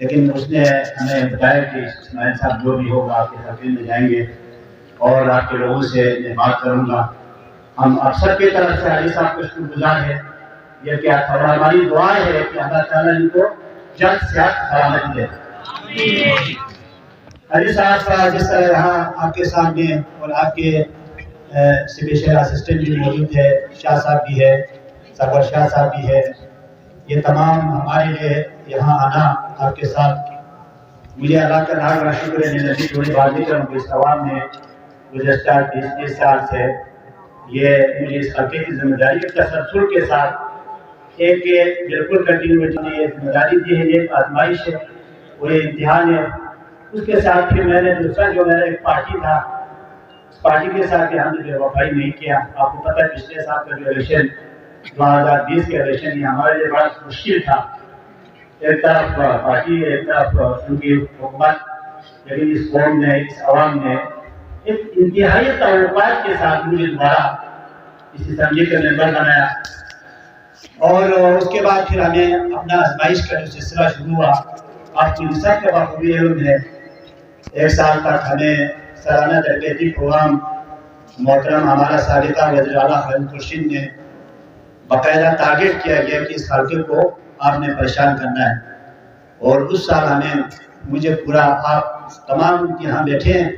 لیکن اس نے ہمیں بتایا کہ اسماعیل صاحب جو بھی ہوگا آپ کے تقریر میں جائیں گے اور آپ کے لوگوں سے میں بات کروں گا. ہم آپ سب کی طرف سے حاجی صاحب کو شکر گزار ہے. یہ کہ ہماری دعا ہے کہ اللہ تعالیٰ ان کو جلد صحت سلامت دے. حاجی صاحب کا جس طرح یہاں آپ کے سامنے اور آپ کے اسپیشل اسسٹنٹ بھی موجود ہے, شاہ صاحب بھی ہے, سرور شاہ صاحب بھی ہے, یہ تمام ہمارے لیے یہاں آنا آپ کے ساتھ مجھے اللہ کا لاکھ لاکھ شکر ہے. میں نبی تھوڑی بات نہیں کروں, اس عوام نے گزشتہ 20 سال سے یہ مجھے اس حلقے کی ذمہ داری کے تسلسل کے ساتھ ایک بالکل کنٹینیوٹی نے یہ ذمہ داری دی ہے. یہ آزمائش ہے اور یہ امتحان ہے. اس کے ساتھ پھر میں نے دوسرا جو میرا ایک پارٹی تھا, اس پارٹی کے ساتھ ہم نے بے وفائی نہیں کیا. آپ کو پتہ ہے پچھلے سال کا جو الیکشن 2020 کے الیکشن یہ ہمارے لیے بڑا مشکل تھا. ایک طرف پارٹی, ایک طرف ان کی حکومت, لیکن اس قوم نے, اس عوام نے ایک انتہائی توقعات کے ساتھ مجھے دوبارہ اس اسمبلی کا ممبر بنایا. اور اس کے بعد پھر ہمیں اپنا آزمائش کا جو سلسلہ شروع ہوا. آپ کو سب کا بخوبی علم ہے, 1 سال تک ہمیں سالانہ تربیتی پروگرام محترم ہمارا سابقہ وزیر اعلیٰ خالد خورشید نے باقاعدہ ٹارگیٹ کیا گیا کہ اس حلقے کو آپ نے پریشان کرنا ہے. اور اس سال ہمیں مجھے پورا, آپ تمام یہاں بیٹھے ہیں,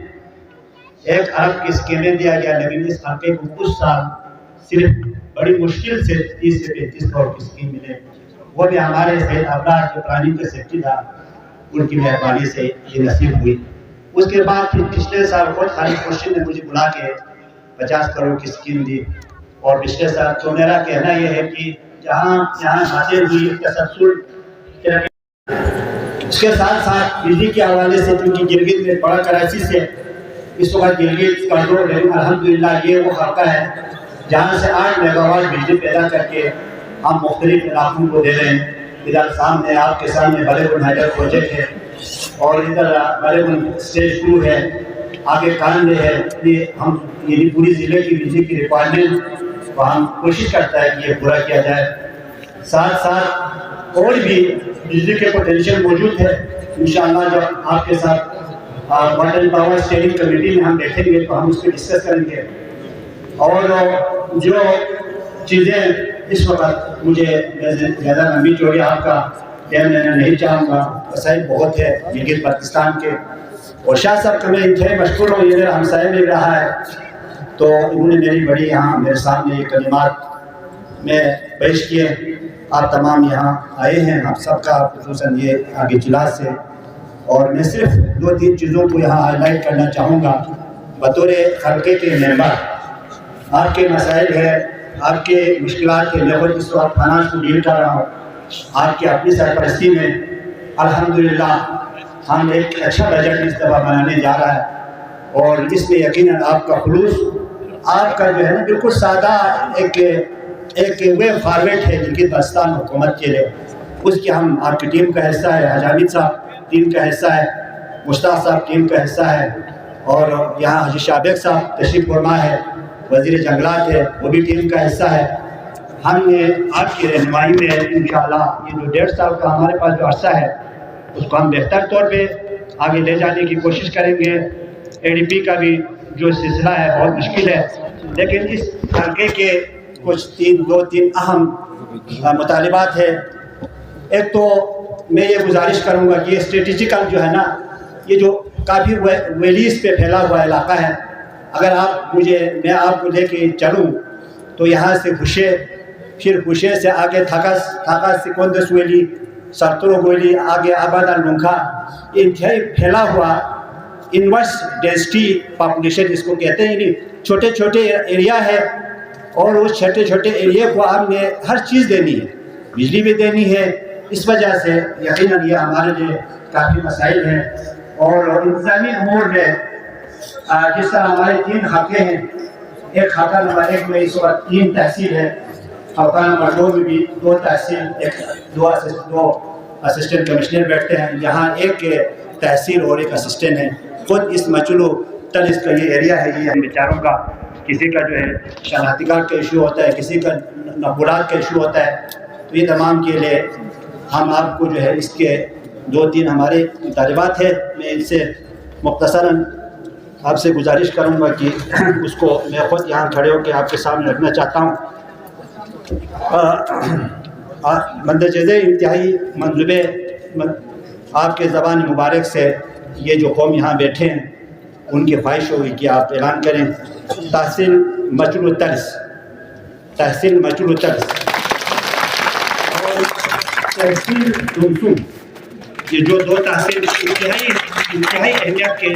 1 ارب کی اسکیمیں دیا گیا, لیکن اس حلقے کو اس سال صرف بڑی مشکل سے 30 سے 35 کروڑ کی اسکیم ملے. وہ بھی ہمارے سید ابرار جو پرانی کے سیکٹری تھا ان کی مہربانی سے یہ نصیب ہوئی. اس کے بعد پھر پچھلے سال خود خالد خورشید نے مجھے بلا کے 50 کروڑ کی اسکیم دی. اور پچھلے سال تو میرا کہنا یہ ہے کہ جہاں حاصل ہوئی تسلسل, اس کے ساتھ ساتھ بجلی کے حوالے سے, کیونکہ گلگت میں بڑا کرائسس ہے اس وقت گلگت کنٹرول, لیکن الحمدللہ یہ وہ خاکہ ہے جہاں سے 8 میگا واٹ بجلی پیدا کر کے ہم مختلف علاقوں کو دے رہے ہیں. ادھر سامنے آپ کے سامنے بڑے گن ہائیڈر پروجیکٹ ہے, اور ادھر بڑے گن اسٹیج 2 ہے, آگے کاندے ہے. ہم یہ پوری ضلع کی بجلی کی ریکوائرمنٹ کو ہم کوشش کرتا ہے کہ یہ پورا کیا جائے. ساتھ ساتھ اور بھی بجلی کے پوٹینشیل موجود ہے. انشاءاللہ جب آپ کے ساتھ water and power steering committee میں ہم بیٹھیں گے تو ہم اس پہ ڈسکس کریں گے. اور جو چیزیں اس وقت مجھے زیادہ لمبی چوڑی آپ کا ٹائم لینا نہیں چاہوں گا, مسائل بہت ہے گلگت بلتستان کے. اور شاہ صاحب کا میں انتہائی مشکور ہوں, یہ میرا ہمسائے میں رہا ہے, تو انہوں نے میری بڑی یہاں میرے سامنے یہ کلمات میں پیش کیے. آپ تمام یہاں آئے ہیں, آپ سب کا خصوصاً یہ آگے اجلاس سے. اور میں صرف 2-3 چیزوں کو یہاں ہائی لائٹ کرنا چاہوں گا بطور حلقے کے ممبر. آپ کے مسائل ہے, آپ کے مشکلات کے, میں خود اس وقت فائنانس کو ڈیل کر رہا ہوں. آپ کی اپنی سرپرستی میں الحمدللہ ہم ایک اچھا بجٹ اس دفعہ بنانے جا رہا ہے, اور اس میں یقیناً آپ کا خلوص, آپ کا جو ہے نا بالکل سادہ ایک وے فارورڈ ہے گلگت بلتستان حکومت کے لیے. اس کی ہم آپ کی ٹیم کا حصہ ہے, حاج حامد صاحب ٹیم کا حصہ ہے, مشتاق صاحب ٹیم کا حصہ ہے, اور یہاں حاجی شابق صاحب تشریف فرما ہے, وزیر جنگلات ہے, وہ بھی ٹیم کا حصہ ہے. ہم نے آپ کی رہنمائی میں انشاءاللہ یہ جو 1.5 سال کا ہمارے پاس جو عرصہ ہے اس کو ہم بہتر طور پہ آگے لے جانے کی کوشش کریں گے. ADP کا بھی جو سلسلہ ہے بہت مشکل ہے, لیکن اس حلقے کے کچھ 2-3 اہم مطالبات ہیں. ایک تو میں یہ گزارش کروں گا کہ یہ اسٹریٹجیکل جو ہے نا, یہ جو کافی ویلیز پہ پھیلا ہوا علاقہ ہے, اگر میں آپ کو لے کے چلوں تو یہاں سے خوشے, پھر خوشے سے آگے تھاکا سکندس ویلی, سرطرو ویلی, آگے آبادان لنکھا, انتہائی پھیلا ہوا انورس ڈینسٹی پاپولیشن اس کو کہتے ہیں. نہیں چھوٹے چھوٹے ایریا ہے, اور اس چھوٹے چھوٹے ایریا کو آپ نے ہر چیز دینی ہے, بجلی بھی دینی ہے. اس وجہ سے یقیناً یہ ہمارے لیے کافی مسائل ہیں. اور انتظامی امور میں جس طرح ہمارے 3 خاکے ہیں, ایک خاکہ نمبر 1 میں اس وقت 3 تحصیل ہے, خاکہ نمبر 2 میں بھی 2 تحصیل, 2 اسسٹنٹ کمشنر بیٹھتے ہیں. یہاں ایک تحصیل اور ایک اسسٹنٹ ہے. خود اس مچلو تل اس کا یہ ایریا ہے, یہ ہم بیچاروں کا, کسی کا جو ہے شناختی کارڈ کا ایشو ہوتا ہے, کسی کا نقولات کا ایشو ہوتا ہے. تو یہ تمام کے لیے ہم آپ کو جو ہے اس کے دو تین ہمارے طالبات ہیں، میں ان سے مختصراً آپ سے گزارش کروں گا کہ اس کو میں خود یہاں کھڑے ہو کے آپ کے سامنے رکھنا چاہتا ہوں۔ مندرجہ انتہائی منصوبے آپ کے زبان مبارک سے یہ جو قوم یہاں بیٹھے ہیں ان کی خواہش ہوگی کہ آپ اعلان کریں تحصیل مچل الطرز، تحصیل مچل الطرز اور تحصیل دمسم، یہ جو دو تحصیل انتہائی اہمیت کے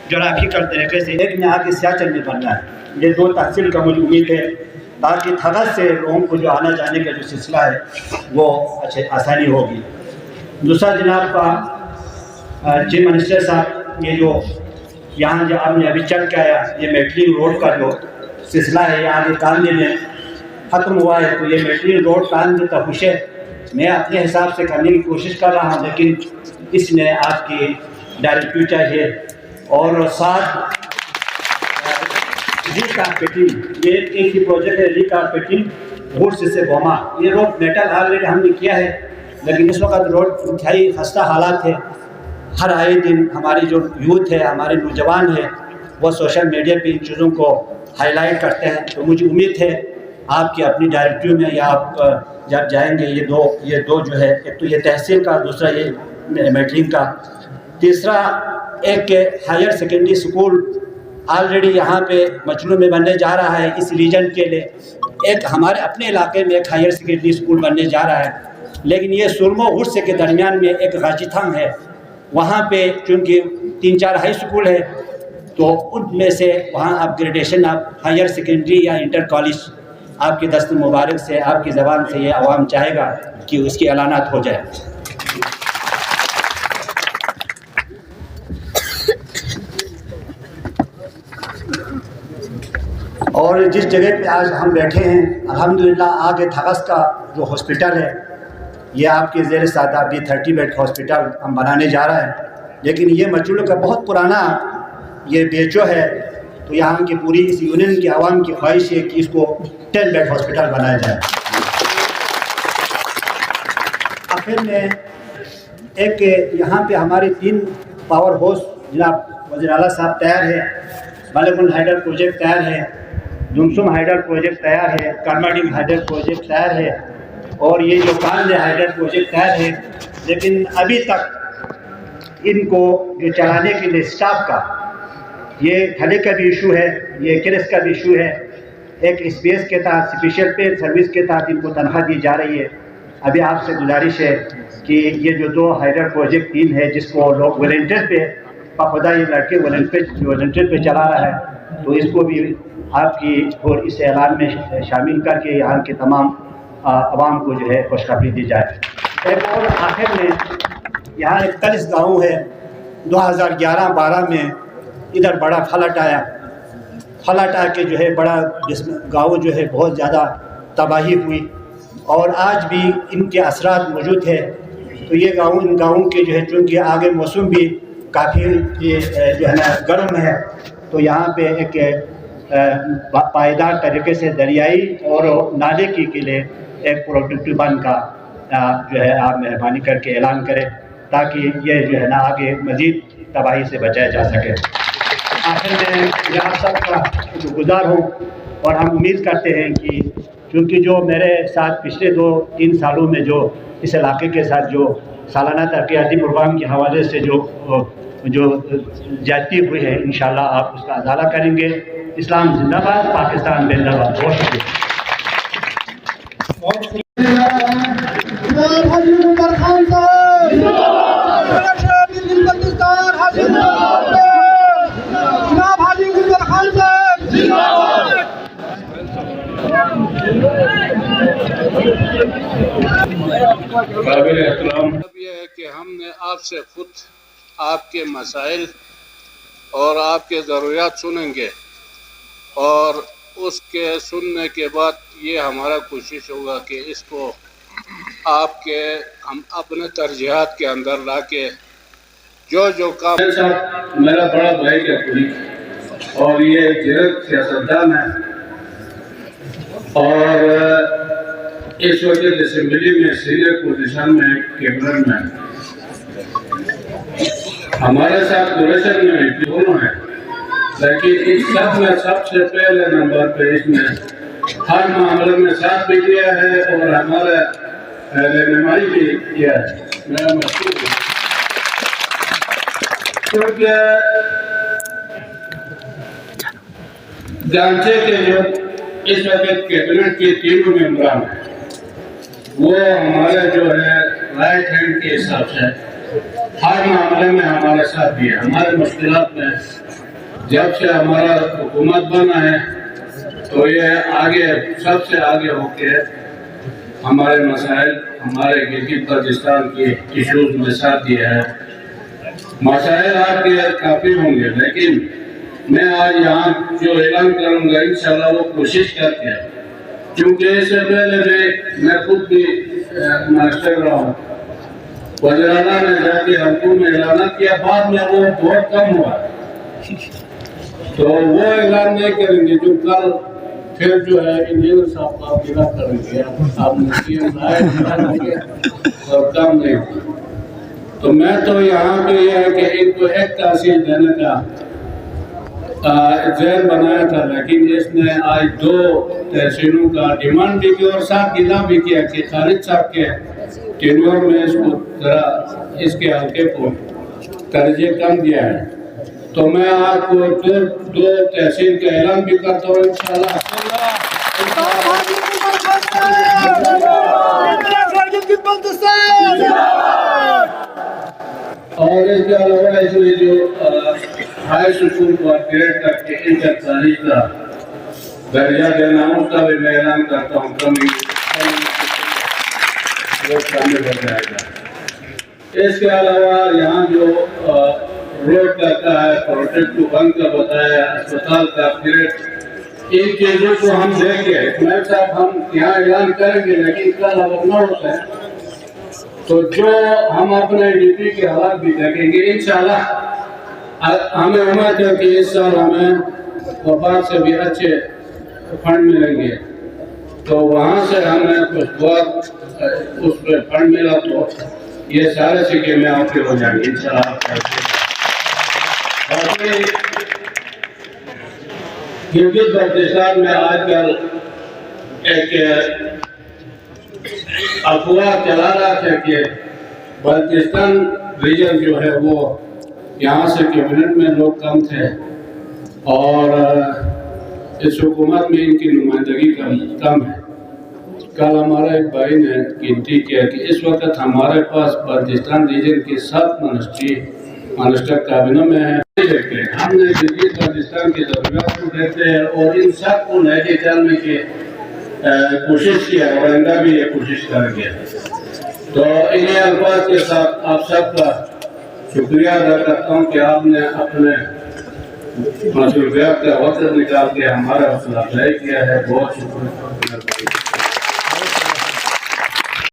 جغرافیکل طریقے سے ایک میں آ کے سیاچل میں بننا ہے۔ یہ دو تحصیل کا مجھے امید ہے تاکہ تھغس سے لوگوں کو جو آنا جانے کا جو سلسلہ ہے وہ آسانی ہوگی۔ دوسرا جناب کا چیف منسٹر صاحب، یہ جو یہاں جو آپ نے ابھی چل کے آیا یہ میٹرنگ روڈ کا جو سلسلہ ہے یہاں کے کاندھے میں ختم ہوا ہے، تو یہ میٹرنگ روڈ کاندھے کا خوش ہے میں اپنے حساب سے کرنے کی کوشش کر رہا ہوں، لیکن اس میں آپ کی ڈائریکٹو چاہیے اور ساتھ ری کارپیٹنگ، یہ ایک ہی پروجیکٹ ہے ری کارپیٹنگ گھوڑ سے گوما۔ یہ روڈ میٹل آلریڈی ہم نے کیا ہے لیکن اس وقت روڈ انتہائی خستہ حالات ہے۔ ہر آئے دن ہماری جو یوتھ ہے، ہمارے نوجوان ہیں، وہ سوشل میڈیا پہ ان چیزوں کو ہائی لائٹ کرتے ہیں، تو مجھے امید ہے آپ کی اپنی ڈائریکٹیو میں یا آپ جب جائیں گے یہ دو جو ہے، ایک تو یہ تحصیل کا، دوسرا یہ میٹرنگ کا، تیسرا ایک ہائر سیکنڈری اسکول آلریڈی یہاں پہ مچلو میں بننے جا رہا ہے اس ریجن کے لیے، ایک ہمارے اپنے علاقے میں ایک ہائر سیکنڈری اسکول بننے جا رہا ہے، لیکن یہ سرمو غرسے کے درمیان میں ایک غاچی تھنگ ہے، وہاں پہ چونکہ 3-4 ہائی اسکول ہے تو ان میں سے وہاں اپ گریڈیشن آپ ہائر سیکنڈری یا انٹر کالج آپ کے دست مبارک سے آپ کی زبان سے یہ عوام چاہے گا کہ اس کی اعلانات ہو جائے۔ اور جس جگہ پہ آج ہم بیٹھے ہیں الحمدللہ آگے تھغس کا جو ہاسپٹل ہے یہ آپ کے زیر سادہ بھی 30 بیڈ ہاسپٹل ہم بنانے جا رہے ہیں، لیکن یہ مچلو کا بہت پرانا یہ بیچو ہے، تو یہاں کی پوری اس یونین کی عوام کی خواہش ہے کہ اس کو 10 بیڈ ہاسپٹل بنایا جائے۔ آخر میں ایک یہاں پہ ہمارے 3 پاور ہاؤس جناب وزیر اعلیٰ صاحب تیار ہے، بالغ ہائیڈل پروجیکٹ تیار ہے، دمسم ہائیڈل پروجیکٹ تیار ہے، کرماڈنگ ہائیڈل پروجیکٹ تیار ہے اور یہ جو کاندھے ہائیڈل پروجیکٹ تیار ہے، لیکن ابھی تک ان کو جو چلانے کے لیے اسٹاف کا یہ کھلے کا بھی ایشو ہے، یہ کرس کا بھی ایشو ہے، ایک اسپیس کے تحت اسپیشل پے سروس کے تحت ان کو تنخواہ دی جا رہی ہے۔ ابھی آپ سے گزارش ہے کہ یہ جو 2 ہائیڈل پروجیکٹ 3 ہے جس کو لوگ والنٹیئر پہ خدا یہ لڑکے والنٹیئر پہ چلا رہا ہے، تو اس کو بھی آپ کی اور اس اعلان میں شامل کر کے یہاں کے تمام عوام کو جو ہے خوشخبری دی جائے۔ ایک اور آخر میں یہاں ایک طرز گاؤں ہے، 2011-12 میں ادھر بڑا فلٹ آیا، فلٹ آ کے جو ہے بڑا گاؤں جو ہے بہت زیادہ تباہی ہوئی اور آج بھی ان کے اثرات موجود ہے۔ تو یہ گاؤں ان گاؤں کے جو ہے چونکہ آگے موسم بھی کافی جو ہے نا گرم ہے، تو یہاں پہ ایک پائیدار طریقے سے دریائی اور نالے کے لیے ایک پروڈکٹیو بند کا جو ہے آپ مہربانی کر کے اعلان کریں تاکہ یہ جو ہے نا آگے مزید تباہی سے بچایا جا سکے۔ آخر میں یہ آپ سب کا گزار ہوں اور ہم امید کرتے ہیں کہ چونکہ جو میرے ساتھ پچھلے 2-3 سالوں میں جو اس علاقے کے ساتھ جو سالانہ ترقیاتی پروگرام کے حوالے سے جو جاتی ہوئی ہے انشاءاللہ آپ اس کا ازالہ کریں گے۔ اسلام زندہ باد، پاکستان زندہ باد۔ بہت شکریہ۔ قابل احترام یہ ہے کہ ہم نے آپ سے خود آپ کے مسائل اور آپ کے ضروریات سنیں گے اور اس کے سننے کے بعد یہ ہمارا کوشش ہوگا کہ اس کو آپ کے ہم اپنے ترجیحات کے اندر لا کے جو کام میرا بڑا بھائی کا کوئی اور یہ جرد سیاستدان ہے اور اس وقت اسمبلی میں سینئر پوزیشن میں کیبنٹ میں ہمارے ساتھ کولیشن میں بھی دونوں ہیں، لیکن اس سب میں سب سے پہلے نمبر پہ اس نے ہر معاملے میں ساتھ بھی دیا ہے اور ہمارا رہنمائی بھی کیا ہے۔ میں مشکور ہوں کیونکہ جانچے کے جو اس وقت کیبنٹ کے تینوں ممبران ہیں وہ ہمارے جو ہے رائٹ ہینڈ کے حساب سے ہر معاملے میں ہمارے ساتھ بھی ہے۔ ہمارے مشکلات میں جب سے ہمارا حکومت بنا ہے تو یہ آگے سب سے آگے ہو کے ہمارے مسائل ہمارے گلگت بلتستان کی ایشوز میں ساتھ دیا ہے۔ مسائل آپ کے کافی ہوں گے، لیکن میں آج یہاں جو اعلان کروں گا انشاءاللہ وہ کوشش کرتے ہیں، کیونکہ اس سے پہلے بھی میں خود بھی ماسٹر رہا ہوں۔ وزیر اعلیٰ نے جا کے ہم میں اعلانات کیا، بعد میں وہ بہت کم ہوا، تو وہ اعلان نہیں کریں گے جو کل پھر جو ہے انجینئر صاحب آپ گرا کریں گے، آپ نے اور کام نہیں ہوگا۔ تو میں تو یہاں پہ یہ ہے کہ ان کو ایک تحصیل دینے کا ذہن بنایا تھا، لیکن اس نے آج 2 تحصیلوں کا ڈیمانڈ بھی کی اور ساتھ گلا بھی کیا کہ خالد صاحب کے ٹینیور میں اس کو ذرا اس کے حلقے کو درجے کم دیا ہے۔ تو میں آپ کو 2 تحصیل کا اعلان بھی کرتا ہوں انشاءاللہ۔ اور اس کے علاوہ اس میں جو ہائی سکول کو اپگریڈ کر کے انتظاری کا درجہ دینا اس کا بھی میں اعلان کرتا ہوں، کمی وہ شامل ہو جائے گا۔ اس کے علاوہ یہااں جو روڈ کرتا ہے پروجیکٹ کو بند کا بتایا، اسپتال کا اپگریڈ، ان چیزوں کو ہم دیکھ کے میں صاحب ہم یہاں اعلان کریں گے، لیکن کل اگر نہ ہوتا ہے تو جو ہم اپنے ڈی پی کے حالات بھی دیکھیں گے انشاءاللہ۔ ہمیں امید ہے کہ اس سال ہمیں وفاق سے بھی اچھے فنڈ ملیں گے، تو وہاں سے ہمیں کچھ بہت اس پہ فنڈ ملا تو یہ سارے سکے میں آپ کے ہو جائیں گے انشاءاللہ۔ گلگت بلتستان میں آج کل ایک افواہ چلا رہا تھا کہ بلتستان ریجن جو ہے وہ یہاں سے کیبنٹ میں لوگ کم تھے اور اس حکومت میں ان کی نمائندگی کم ہے۔ کل ہمارا ایک بھائی نے گنتی کیا کہ اس وقت ہمارے پاس بلتستان ریجن کے 7 منسٹر کابینہ میں ہیں۔ ہم نے گلگت بلتستان کی ضروریات کو دیکھتے ہیں اور ان سب کو لے کے چلنے کی کوشش کیا اور آئندہ بھی یہ کوشش کریں گے۔ تو انہیں الفاظ کے ساتھ آپ سب کا شکریہ ادا کرتا ہوں کہ آپ نے اپنے مصروفیات کا وقت نکال کے ہمارا حوصلہ افزائی کیا ہے۔ بہت شکریہ۔